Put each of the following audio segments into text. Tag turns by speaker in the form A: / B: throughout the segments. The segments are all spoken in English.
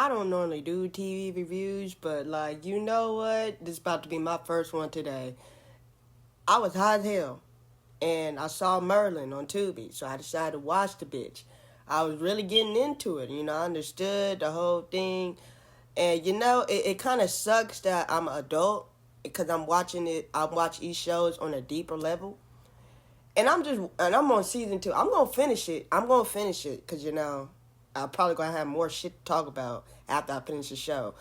A: I don't normally do TV reviews, but like, you know what? This is about to be my first one today. I was high as hell, and I saw Merlin on Tubi, so I decided to watch the bitch. I was really getting into it, I understood the whole thing. And it kind of sucks that I'm an adult because I'm watching it. I watch these shows on a deeper level. And I'm on season 2. I'm going to finish it. Because, I'm probably going to have more shit to talk about after I finish the show.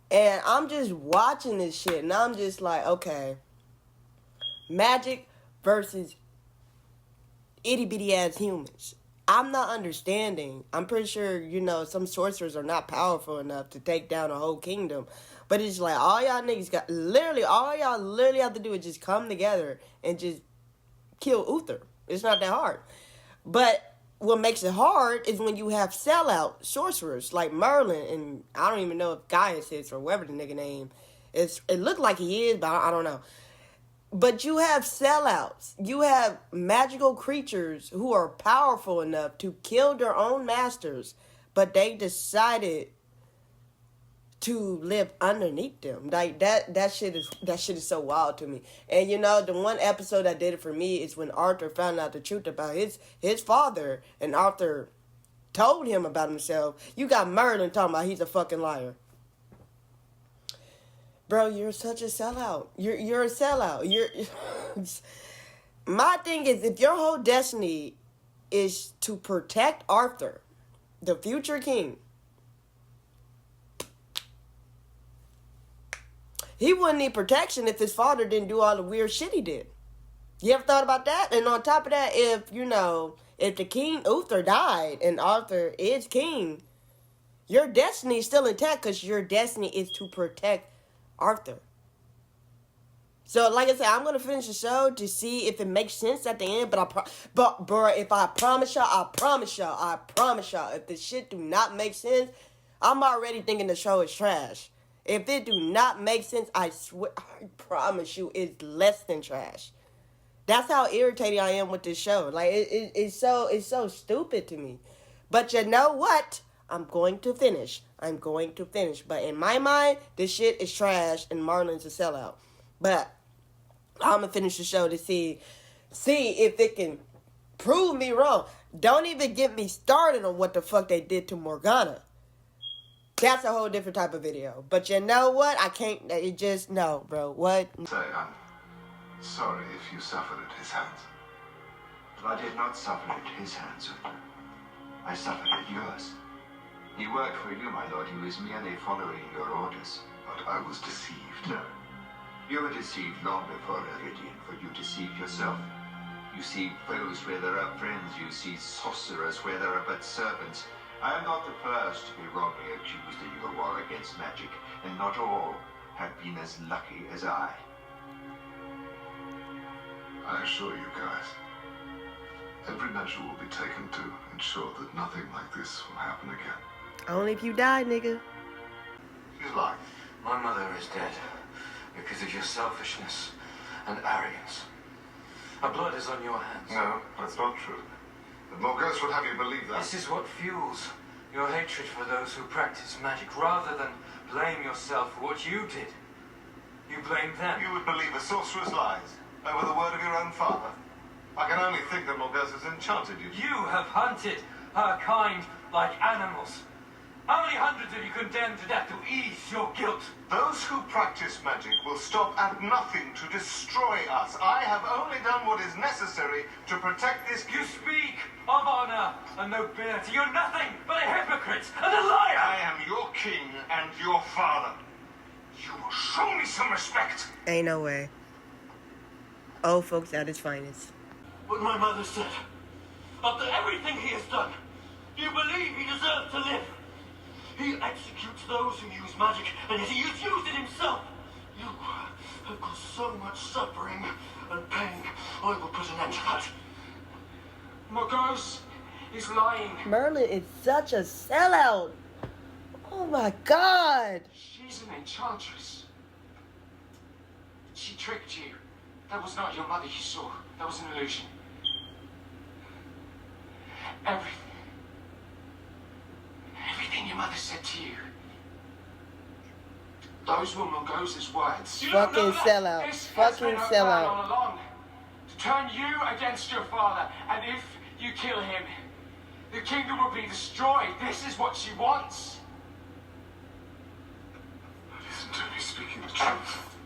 A: And I'm just watching this shit, and I'm just like, okay, magic versus itty-bitty ass humans. I'm not understanding. I'm pretty sure, some sorcerers are not powerful enough to take down a whole kingdom. But it's like, all y'all literally have to do is just come together and just kill Uther. It's not that hard. But what makes it hard is when you have sellout sorcerers like Merlin, and I don't even know if Gaius is or whatever the nigga name. It looked like he is, but I don't know. But you have sellouts. You have magical creatures who are powerful enough to kill their own masters, but they decided to live underneath them. Like that shit is so wild to me. And the one episode that did it for me is when Arthur found out the truth about his father, and Arthur told him about himself. You got Merlin talking about he's a fucking liar. Bro, you're such a sellout. You're a sellout. My thing is, if your whole destiny is to protect Arthur, the future king, he wouldn't need protection if his father didn't do all the weird shit he did. You ever thought about that? And on top of that, if the king Uther died and Arthur is king, your destiny is still intact because your destiny is to protect Arthur. So, like I said, I'm gonna finish the show to see if it makes sense at the end. But bro, if I promise y'all, if the shit do not make sense, I'm already thinking the show is trash. If it do not make sense, I promise you, it's less than trash. That's how irritated I am with this show. Like it's so stupid to me. But you know what? I'm going to finish. But in my mind, this shit is trash and Marlon's a sellout. But I'm going to finish the show to see if it can prove me wrong. Don't even get me started on what the fuck they did to Morgana. That's a whole different type of video. But you know what? I can't, no, bro. What?
B: Say, I'm sorry if you suffered at his hands.
C: But I did not suffer at his hands, Uther. I suffered at yours. He worked for you, my lord. He was merely following your orders.
B: But I was deceived.
C: No. You were deceived long before Iridian, for you deceived yourself. You see foes where there are friends. You see sorcerers where there are but servants. I am not the first to be wrongly accused in your war against magic, and not all have been as lucky as I.
B: I assure you guys, every measure will be taken to ensure that nothing like this will happen again.
A: Only if you die, nigga.
B: She's lying.
D: My mother is dead because of your selfishness and arrogance. Her blood is on your hands.
B: No, that's not true. But Morgause would have you believe that.
D: This is what fuels your hatred for those who practice magic, rather than blame yourself for what you did. You blame them.
B: You would believe a sorcerer's lies over the word of your own father. I can only think that Morgause has enchanted you.
D: You have hunted her kind like animals. How many hundreds have you condemned to death to ease your guilt?
B: Those who practice magic will stop at nothing to destroy us. I have only done what is necessary to protect this.
D: You speak of honor and nobility. You're nothing but a hypocrite and a liar!
B: I am your king and your father. You will show me some respect.
A: Ain't no way. Old folks at his finest.
D: What my mother said. After everything he has done, you believe he deserves to live. He executes those who use magic, and yet he has used it himself. You have caused so much suffering and pain. I will put an end to that. Morgause is lying.
A: Merlin is such a sellout. Oh my god.
D: She's an enchantress. She tricked you. That was not your mother you saw. That was an illusion. Everything you
E: mother said to you? Those were Mungoz's words.
D: You don't know
A: Fucking
D: that.
A: sellout.
E: This has
A: Fucking
E: been her plan
A: sellout.
E: all along. To turn you against your father. And if you kill him, the kingdom will be destroyed. This is what she wants.
B: That isn't only speaking the truth.